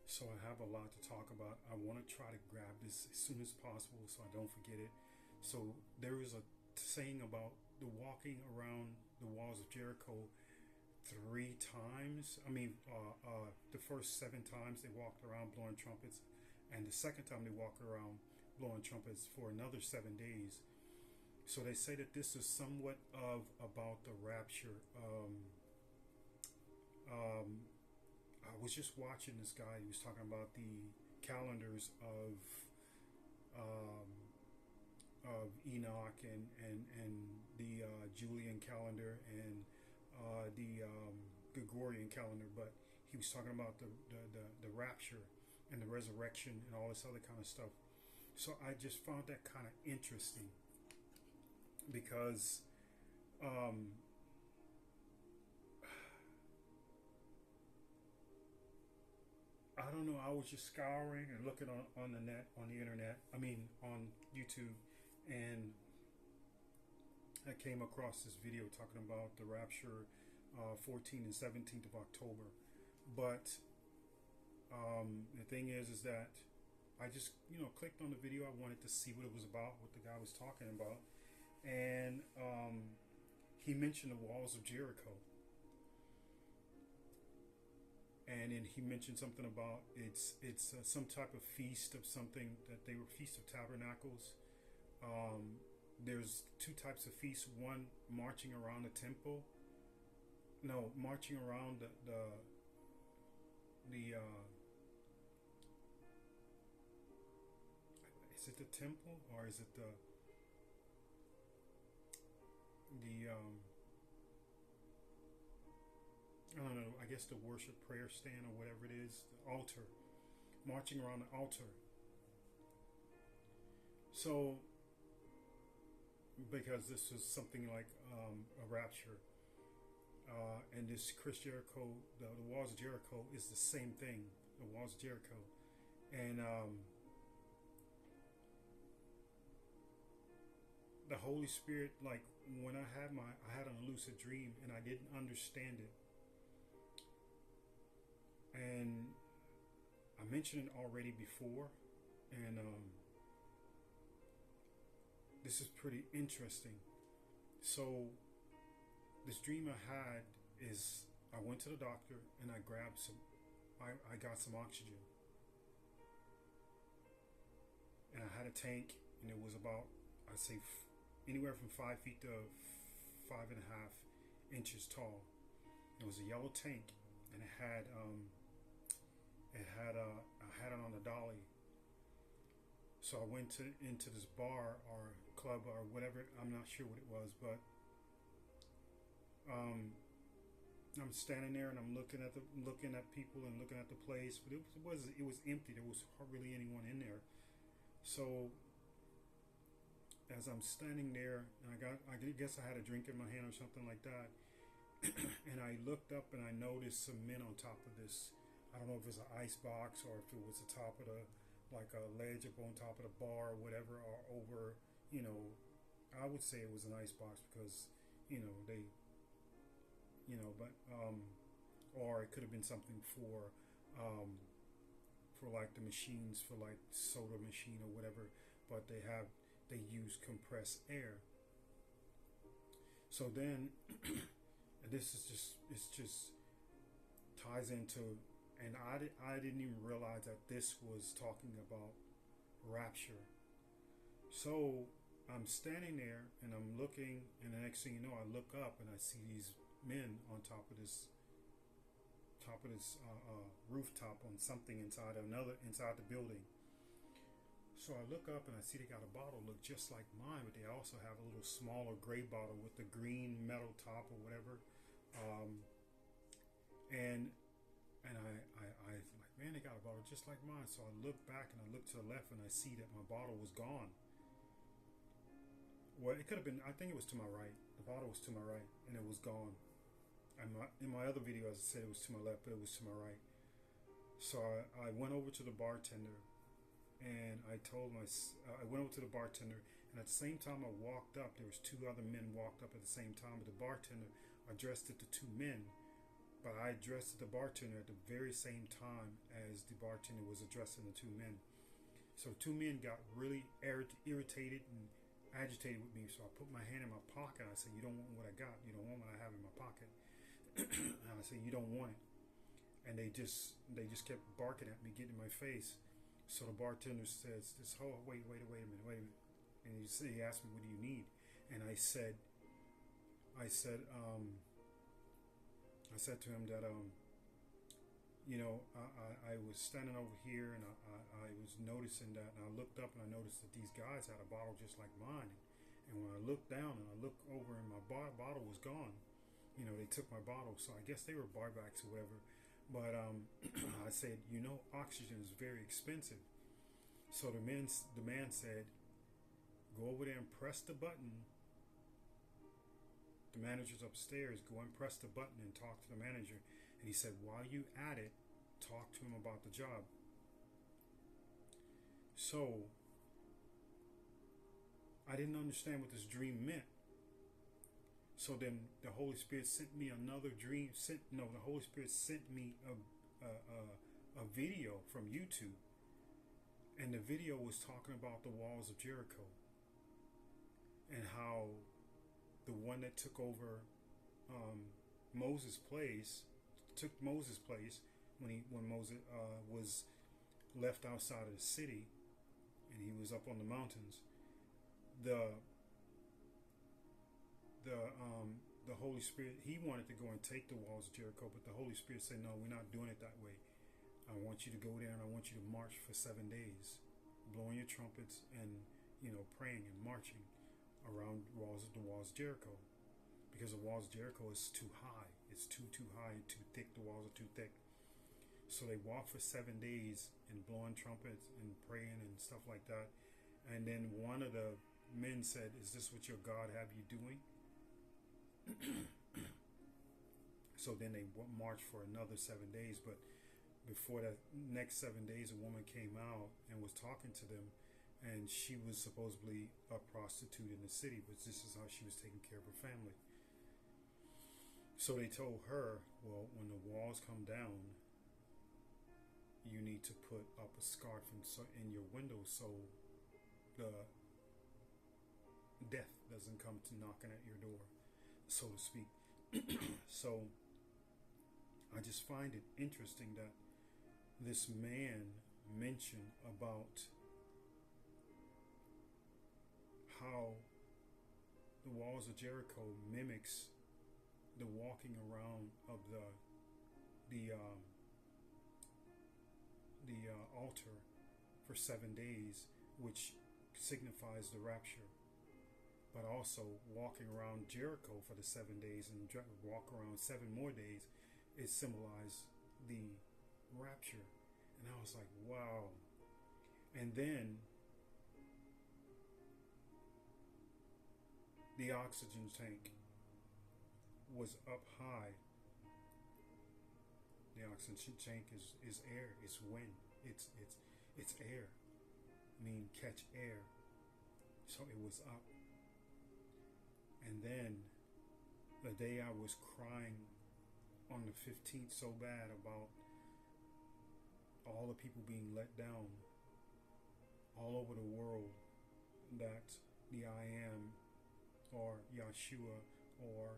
So I have a lot to talk about. I want to try to grab this as soon as possible so I don't forget it. So there is a saying about the walking around the walls of Jericho three times. The first seven times they walked around blowing trumpets, and the second time they walked around blowing trumpets for another 7 days. So they say that this is somewhat of about the rapture. Um, I was just watching this guy. He was talking about the calendars um, of Enoch and the Julian calendar and the Gregorian calendar, but he was talking about the rapture and the resurrection and all this other kind of stuff. So I just found that kind of interesting because um, I don't know. I was just scouring and looking on the net, on the internet. On YouTube, and I came across this video talking about the rapture, 14th and 17th of October. But the thing is that I just clicked on the video. I wanted to see what it was about, what the guy was talking about, and he mentioned the walls of Jericho. And then he mentioned something about it's some type of feast of something that they were Feast of Tabernacles. There's two types of feasts. One marching around the temple. No, marching around the is it the temple or is it the I don't know, I guess the worship prayer stand or whatever it is, the altar, marching around the altar. So, because this was something like a rapture, and this Chris Jericho, the walls of Jericho is the same thing, the walls of Jericho. And the Holy Spirit, like when I had a lucid dream and I didn't understand it. And I mentioned it already before, and this is pretty interesting. So, this dream I had is I went to the doctor and I grabbed I got some oxygen. And I had a tank, and it was about, I'd say, anywhere from 5 feet to 5.5 inches tall. It was a yellow tank, and I had it on the dolly. So I went into this bar or club or whatever. I'm not sure what it was, but I'm standing there and I'm looking at people and looking at the place, but it was empty. There was hardly anyone in there. So as I'm standing there, and I guess I had a drink in my hand or something like that, and I looked up and I noticed some men on top of this. I don't know if it was an ice box or if it was the top of like a ledge up on top of the bar or whatever, or over, I would say it was an ice box because, they, but, or it could have been something for like the machines, for like soda machine or whatever, but they use compressed air. So then, this is it's just ties into, and I didn't even realize that this was talking about rapture. So I'm standing there and I'm looking, and the next thing you know, I look up and I see these men on top of this rooftop on something inside the building. So I look up and I see they got a bottle look just like mine, but they also have a little smaller gray bottle with the green metal top or whatever. And I like, man, they got a bottle just like mine. So I look back and I look to the left and I see that my bottle was gone. Well, it could have been, I think it was to my right. The bottle was to my right and it was gone. In my other video, as I said, it was to my left, but it was to my right. So I went over to the bartender and I went over to the bartender, and at the same time I walked up, there was two other men walked up at the same time, but the bartender addressed it to two men. but I addressed the bartender at the very same time as the bartender was addressing the two men. So two men got really irritated and agitated with me. So I put my hand in my pocket. I said, "You don't want what I got. You don't want what I have in my pocket." And I said, "You don't want it." And they just kept barking at me, getting in my face. So the bartender says, "Oh, wait a minute." And he asked me, "What do you need?" And I said to him that I was standing over here and I was noticing that, and I looked up and I noticed that these guys had a bottle just like mine. And when I looked down and I looked over and my bottle was gone, they took my bottle. So I guess they were barbacks or whatever. But I said, oxygen is very expensive. So the man said, "Go over there and press the button. The manager's upstairs. Go and press the button and talk to the manager." And he said, "While you at it, talk to him about the job." So I didn't understand what this dream meant. So then the Holy Spirit sent me another dream. The Holy Spirit sent me a video from YouTube. And the video was talking about the walls of Jericho. And how the one that took over Moses' place when Moses was left outside of the city and he was up on the mountains. The Holy Spirit, he wanted to go and take the walls of Jericho, but the Holy Spirit said, "No, we're not doing it that way. I want you to go there and I want you to march for 7 days, blowing your trumpets and praying and marching around the walls of Jericho, because the walls of Jericho is too high. It's too high and too thick. The walls are too thick." So they walked for 7 days and blowing trumpets and praying and stuff like that. And then one of the men said, "Is this what your God have you doing?" So then they marched for another 7 days. But before that next 7 days, a woman came out and was talking to them. And she was supposedly a prostitute in the city, but this is how she was taking care of her family. So they told her, "Well, when the walls come down, you need to put up a scarf in your window so the death doesn't come to knocking at your door, so to speak." So I just find it interesting that this man mentioned about how the walls of Jericho mimics the walking around of the altar for 7 days, which signifies the rapture. But also walking around Jericho for the 7 days and walk around 7 more days, it symbolized the rapture. And I was like, wow. And then the oxygen tank was up high. The oxygen tank is air, it's wind, it's air. I mean, catch air. So it was up. And then the day I was crying on the 15th so bad about all the people being let down all over the world, that the I Am, or Yahshua, or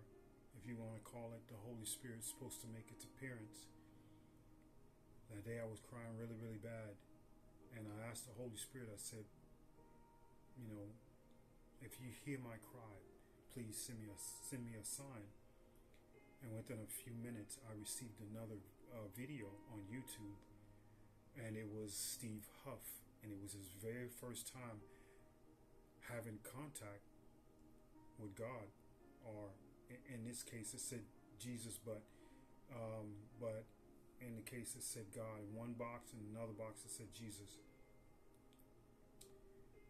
if you want to call it, the Holy Spirit, is supposed to make its appearance. That day I was crying really, really bad. And I asked the Holy Spirit, I said, if you hear my cry, please send me a sign. And within a few minutes, I received another video on YouTube. And it was Steve Huff. And it was his very first time having contact with God, or in this case it said Jesus, but in the case it said God in one box, and another box it said Jesus.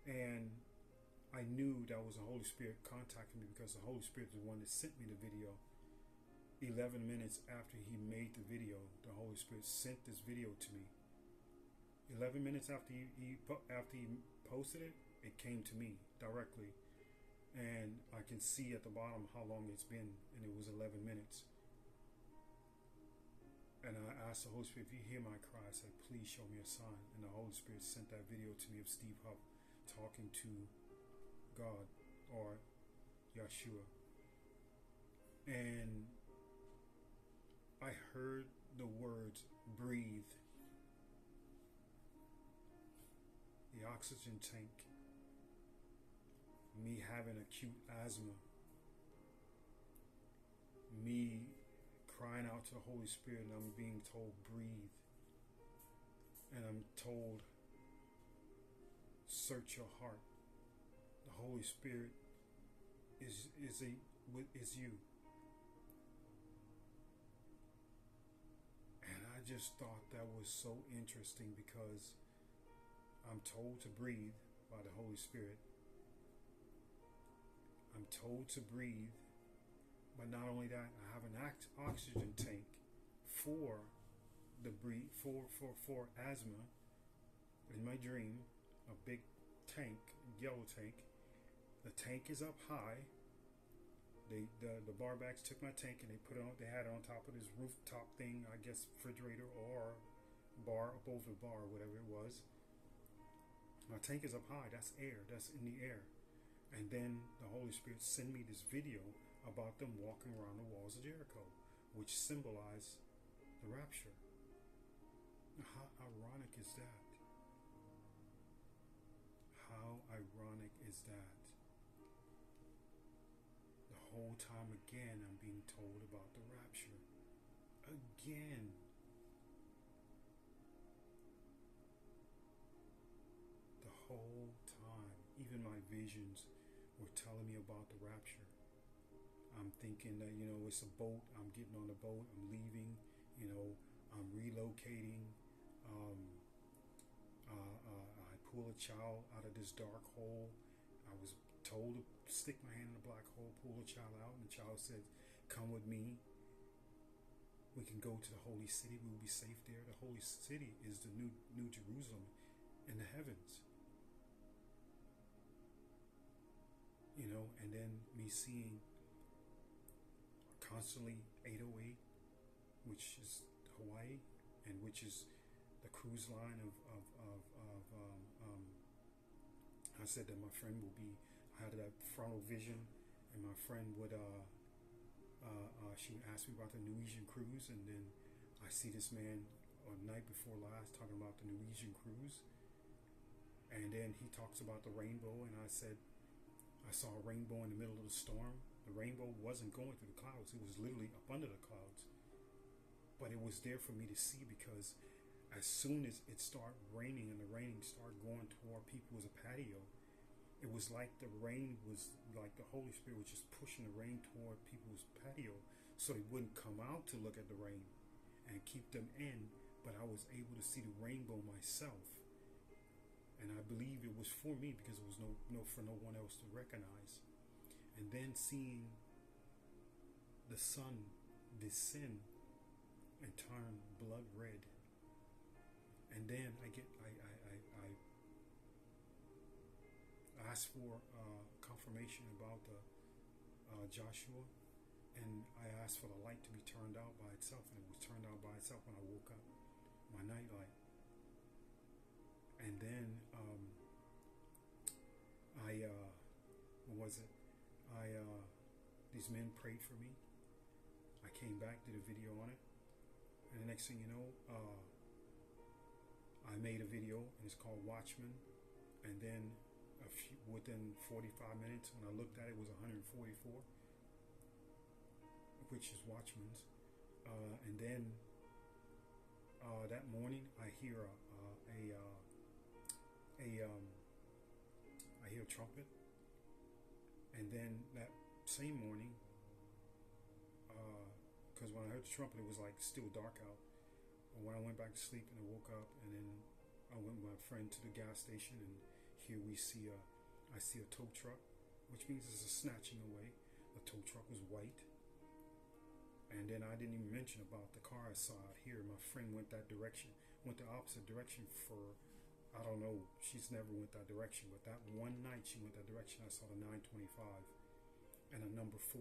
And I knew that was the Holy Spirit contacting me, because the Holy Spirit is the one that sent me the video. 11 minutes after he made the video, the Holy Spirit sent this video to me. 11 minutes after he posted it, it came to me directly. And I can see at the bottom how long it's been, and it was 11 minutes. And I asked the Holy Spirit, if you hear my cry, I said, please show me a sign. And the Holy Spirit sent that video to me of Steve Huff talking to God or Yeshua. And I heard the words, breathe. The oxygen tank. Me having acute asthma. Me crying out to the Holy Spirit, and I'm being told, breathe. And I'm told, search your heart. The Holy Spirit is you. And I just thought that was so interesting, because I'm told to breathe by the Holy Spirit. I'm told to breathe, but not only that, I have an oxygen tank for the for asthma in my dream, a big tank, yellow tank. The tank is up high. The barbacks took my tank and they had it on top of this rooftop thing, I guess refrigerator or bar, up over the bar, whatever it was. My tank is up high. That's air. That's in the air. And then the Holy Spirit sent me this video about them walking around the walls of Jericho, which symbolize the rapture. How ironic is that? How ironic is that? The whole time again I'm being told about the rapture. Again. The whole time. Even my visions were telling me about the rapture. I'm thinking that, it's a boat. I'm getting on the boat. I'm leaving. I'm relocating. I pull a child out of this dark hole. I was told to stick my hand in the black hole, pull the child out, and the child said, come with me. We can go to the holy city. We will be safe there. The holy city is the new Jerusalem in the heavens. And then me seeing constantly 808, which is Hawaii, and which is the cruise line of I said that my friend will be, I had that frontal vision, and my friend would, she asked me about the Norwegian cruise, and then I see this man on night before last talking about the Norwegian cruise, and then he talks about the rainbow, and I said, I saw a rainbow in the middle of the storm. The rainbow wasn't going through the clouds. It was literally up under the clouds. But it was there for me to see, because as soon as it started raining and the rain started going toward people as a patio, it was like the rain was like the Holy Spirit was just pushing the rain toward people's patio so they wouldn't come out to look at the rain and keep them in. But I was able to see the rainbow myself. And I believe it was for me, because it was for no one else to recognize. And then seeing the sun descend and turn blood red. And then I asked for confirmation about the Joshua, and I asked for the light to be turned out by itself, and it was turned out by itself when I woke up, my night light. And then these men prayed for me. I came back, did a video on it, and the next thing you know, I made a video, and it's called Watchman. And then within 45 minutes, when I looked at it, it was 144, which is Watchman's. And then that morning, I hear I hear a trumpet, and then that same morning, because when I heard the trumpet, it was like still dark out. And when I went back to sleep and I woke up, and then I went with my friend to the gas station, and here I see a tow truck, which means it's a snatching away. The tow truck was white, and then I didn't even mention about the car I saw out here. My friend went that direction, went the opposite direction for, I don't know, she's never went that direction, but that one night she went that direction. I saw the 925 and a number 4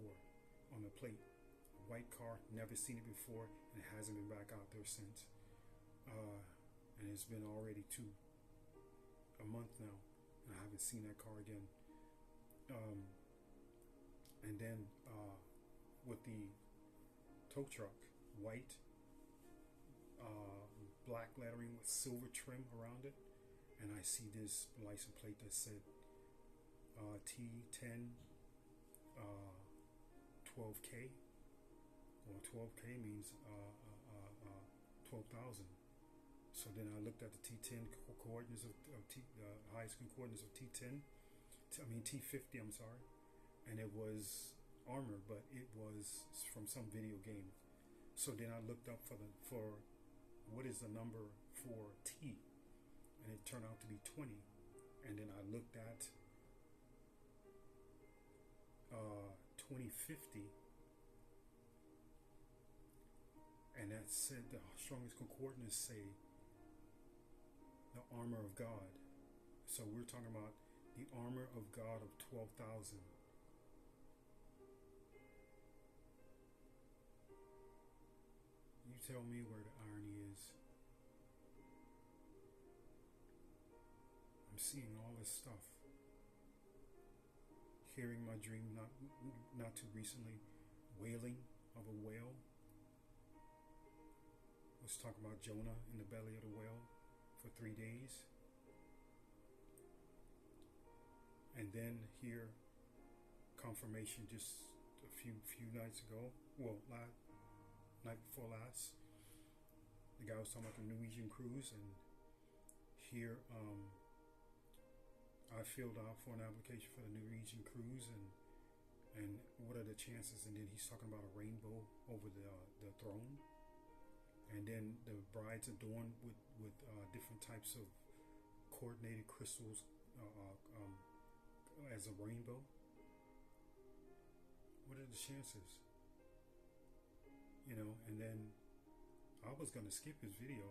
on the plate, white car, never seen it before, and it hasn't been back out there since. And it's been already a month now, and I haven't seen that car again. And then with the tow truck, white, black lettering with silver trim around it, and I see this license plate that said T10 12K. Well, 12K means 12,000. So then I looked at the T10 coordinates of the highest coordinates of T10. T50. I'm sorry, and it was armor, but it was from some video game. So then I looked up for what is the number for T, and it turned out to be 20. And then I looked at 2050, and that said the strongest coordinates say the armor of God. So we're talking about the armor of God of 12,000. You tell me where the irony is. I'm seeing all this stuff. Hearing my dream not too recently, wailing of a whale. Let's talk about Jonah in the belly of the whale for 3 days. And then here, confirmation just a few nights ago. Well, night before last, the guy was talking about the Norwegian cruise, and here I filled out for an application for the Norwegian cruise, and what are the chances? And then he's talking about a rainbow over the throne, and then the bride's adorned with different types of coordinated crystals as a rainbow. What are the chances? And then I was going to skip his video.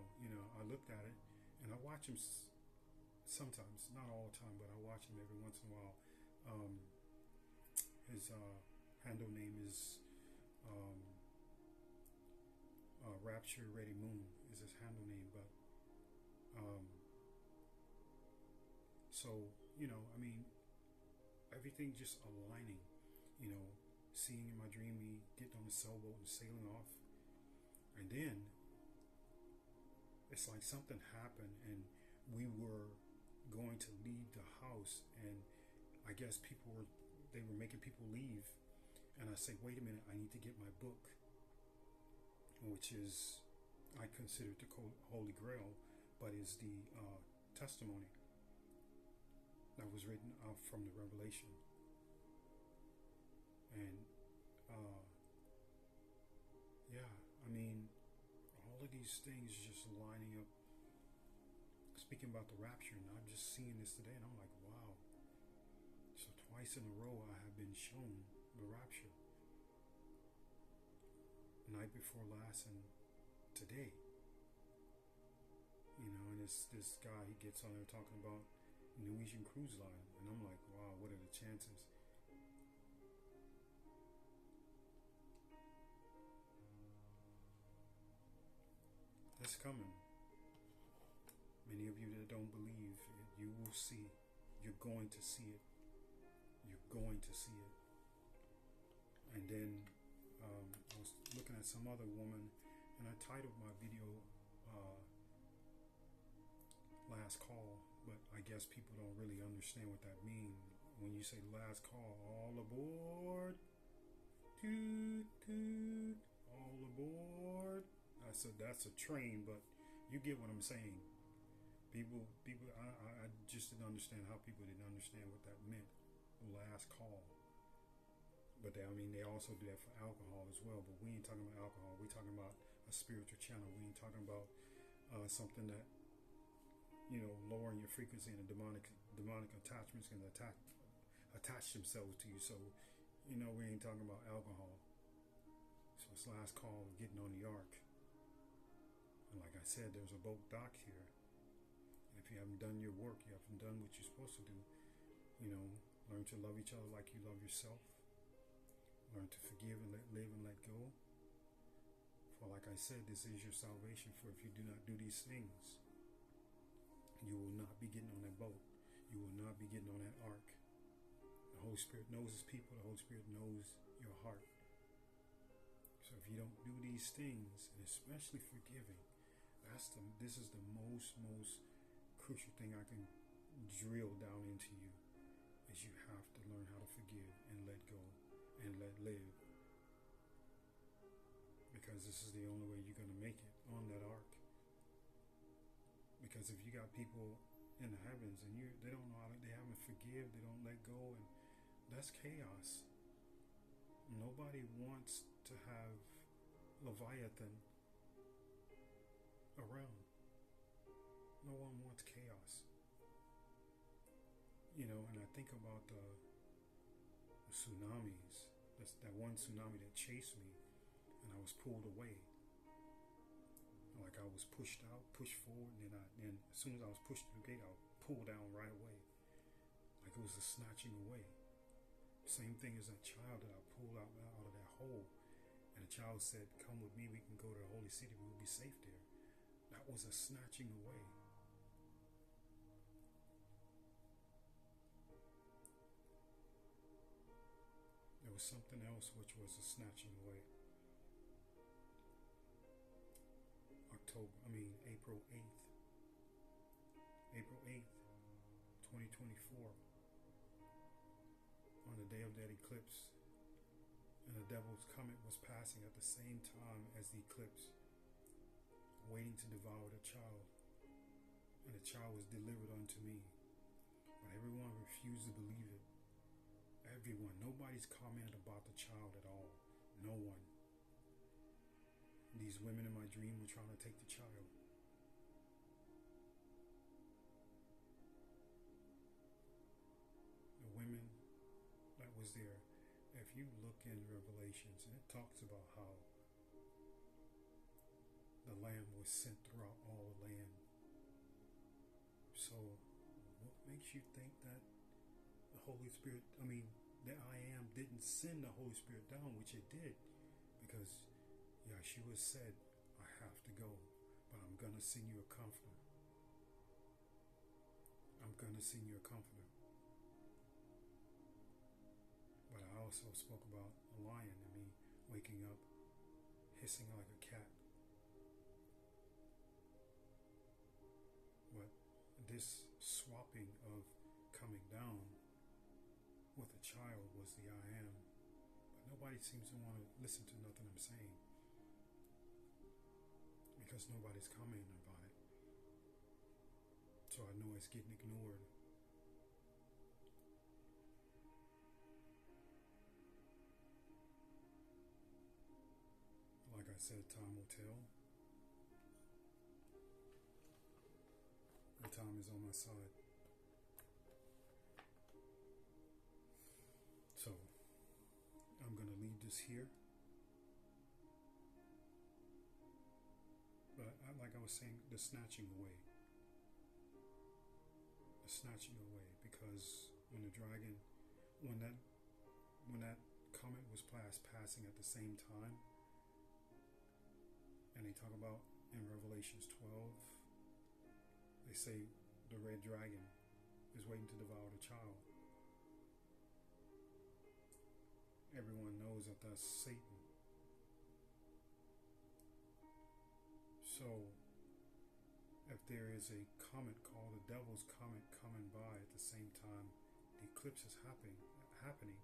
I looked at it, and I watch him sometimes, not all the time, but I watch him every once in a while. His handle name is Rapture Ready Moon is his handle name, but so everything just aligning. Seeing in my dream me getting on the sailboat and sailing off, and then it's like something happened, and we were going to leave the house, and I guess they were making people leave, and I say, wait a minute, I need to get my book, which is, I consider it the Holy Grail, but is the testimony that was written out from the Revelation. And all of these things just lining up, speaking about the rapture, and I'm just seeing this today, and I'm like, wow. So twice in a row I have been shown the rapture. Night before last and today. And this guy, he gets on there talking about Norwegian Cruise Line, and I'm like, wow, what are the chances? It's coming. Many of you that don't believe it, you will see. You're going to see it. You're going to see it. And then I was looking at some other woman, and I titled my video Last Call, but I guess people don't really understand what that means. When you say last call, all aboard, toot toot, all aboard. That's a train, but you get what I'm saying. People, I just didn't understand how people didn't understand what that meant. Last call. But they also do that for alcohol as well. But we ain't talking about alcohol. We're talking about a spiritual channel. We ain't talking about something that lowering your frequency, and the demonic attachments can attach themselves to you. So we ain't talking about alcohol. So it's last call of getting on the ark. And like I said, there's a boat dock here. And if you haven't done your work, you haven't done what you're supposed to do, learn to love each other like you love yourself. Learn to forgive and live and let go. For like I said, this is your salvation. For if you do not do these things, you will not be getting on that boat. You will not be getting on that ark. The Holy Spirit knows his people. The Holy Spirit knows your heart. So if you don't do these things, and especially forgiving, this is the most crucial thing I can drill down into you, is you have to learn how to forgive and let go and let live. Because this is the only way you're going to make it on that ark. Because if you got people in the heavens and they don't know how they haven't forgive, they don't let go, and that's chaos. Nobody wants to have Leviathan around. No one wants chaos. And I think about the tsunamis. That one tsunami that chased me, and I was pulled away. Like I was pushed out, pushed forward, and then as soon as I was pushed through the gate, I was pulled down right away. Like it was a snatching away. Same thing as that child that I pulled out of that hole. And the child said, "Come with me, we can go to the holy city, we'll be safe there." That was a snatching away. There was something else which was a snatching away. April 8th. April 8th, 2024. On the day of that eclipse. And the devil's comet was passing at the same time as the eclipse, waiting to devour the child. And the child was delivered unto me. But everyone refused to believe it. Everyone. Nobody's commented about the child at all. No one. These women in my dream were trying to take the child. The women that was there. If you look in Revelations, and it talks about how the Lamb was sent throughout all the land. So, what makes you think that the Holy Spirit, that I Am didn't send the Holy Spirit down, which it did, because Yeshua said, "I have to go, but I'm going to send you a comforter. I'm going to send you a comforter." But I also spoke about a lion, waking up, hissing like a cat. But this swapping of coming down with a child was the I Am. But nobody seems to want to listen to nothing I'm saying, because nobody's commenting about it. So I know it's getting ignored. Like I said, time will tell. The time is on my side. So, I'm going to leave this here. But like I was saying, the snatching away. The snatching away. Because when that comet was passing at the same time, and they talk about in Revelations 12, they say the red dragon is waiting to devour the child. Everyone knows that that's Satan. So, if there is a comet called the Devil's Comet coming by at the same time the eclipse is happening,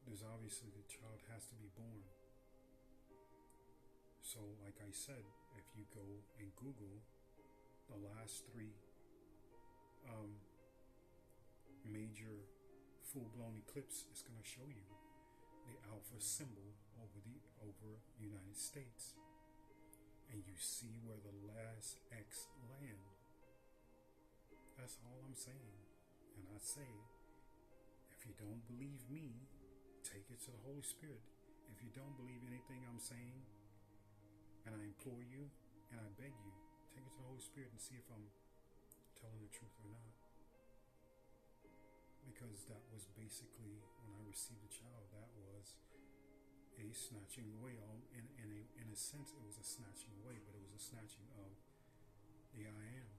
there's obviously the child has to be born. So, like I said, if you go and Google the last 3 major full-blown eclipse, it's going to show you the alpha symbol over United States, and you see where the last X land. That's all I'm saying. And I say, if you don't believe me, take it to the Holy Spirit. If you don't believe anything I'm saying, and I implore you and I beg you, take it to the Holy Spirit and see if I'm telling the truth or not. Because that was basically, when I received the child, that was a snatching away. In a sense, it was a snatching away, but it was a snatching of the I am.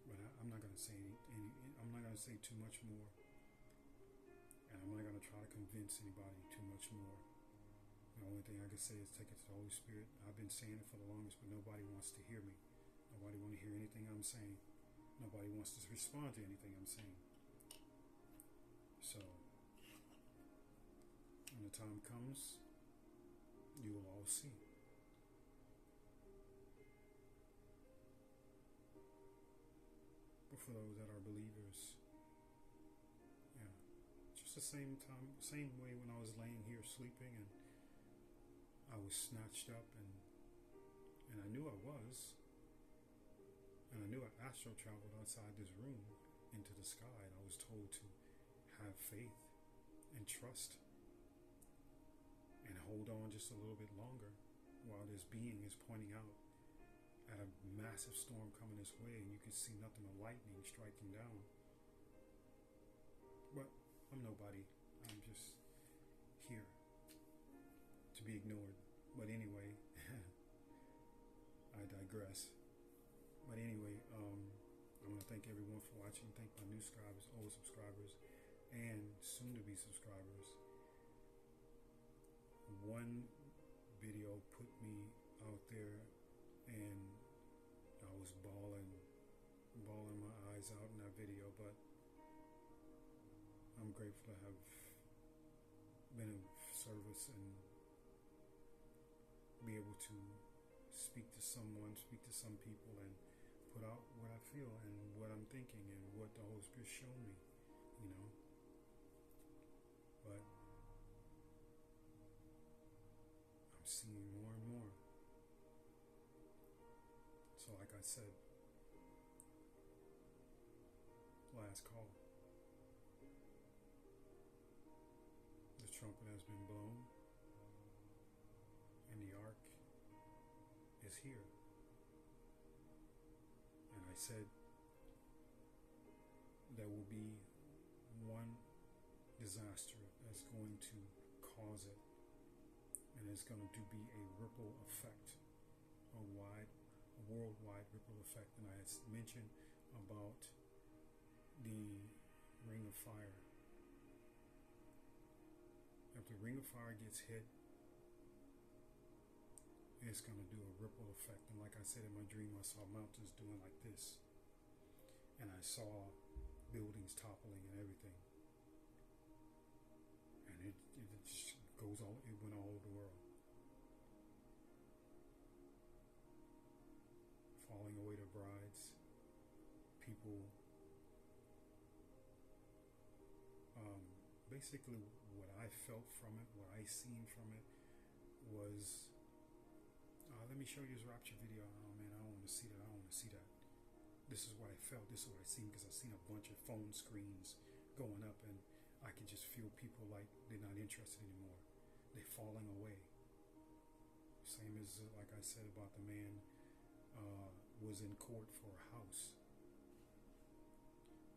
But I'm not going to say I'm not going to say too much more, and I'm not going to try to convince anybody too much more. The only thing I can say is take it to the Holy Spirit. I've been saying it for the longest, but nobody wants to hear me. Nobody wants to hear anything I'm saying. Nobody wants to respond to anything I'm saying. So, when the time comes, you will all see. But for those that are believers, yeah, just the same way when I was laying here sleeping and I was snatched up and I knew I was. And I knew I astral traveled outside this room into the sky, and I was told to have faith and trust and hold on just a little bit longer while this being is pointing out at a massive storm coming this way, and you can see nothing but lightning striking down. But I'm nobody. I'm just here to be ignored. But anyway, I digress. But anyway, I want to thank everyone for watching. Thank my new subscribers, old subscribers, and soon-to-be subscribers. One video put me out there, and I was bawling my eyes out in that video. But I'm grateful to have been of service and be able to speak to someone, speak to some people, and put out what I feel and what I'm thinking and what the Holy Spirit showed me, you know. But I'm seeing more and more. So like I said, last call. The trumpet has been blown and the ark is here. And I said there will be one disaster that's going to cause it, and it's going to be a ripple effect, a worldwide ripple effect. And I had mentioned about the ring of fire. If the ring of fire gets hit, it's going to do a ripple effect. And like I said in my dream, I saw mountains doing like this. And I saw buildings toppling and everything. And it just goes all, it went all over the world. Falling away to brides. People, basically what I felt from it, what I seen from it was, let me show you this rapture video. Oh man, I don't want to see that. I don't want to see that. This is what I felt. This is what I seen, because I seen a bunch of phone screens going up, and I can just feel people like they're not interested anymore. They're falling away. Same as like I said about the man was in court for a house,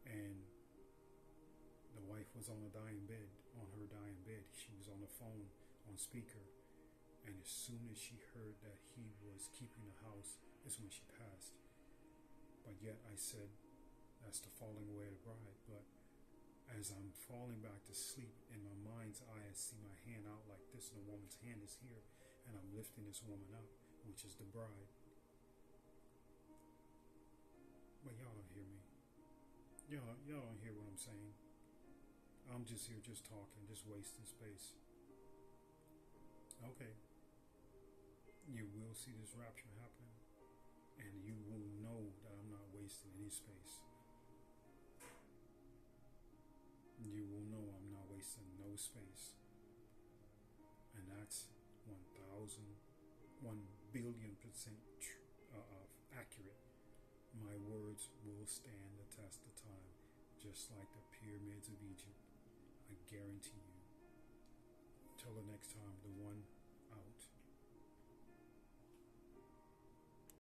and the wife was on her dying bed. She was on the phone on speaker. And as soon as she heard that he was keeping the house, is when she passed. But yet I said, that's the falling away of the bride. But as I'm falling back to sleep, in my mind's eye, I see my hand out like this, and the woman's hand is here, and I'm lifting this woman up, which is the bride. But y'all don't hear me. Y'all don't hear what I'm saying. I'm just here, just talking, just wasting space. Okay. You will see this rapture happen, and you will know that I'm not wasting any space. You will know I'm not wasting no space. And that's 1,000,000,000,000% accurate. My words will stand the test of time, just like the pyramids of Egypt. I guarantee you. Till the next time, the one out.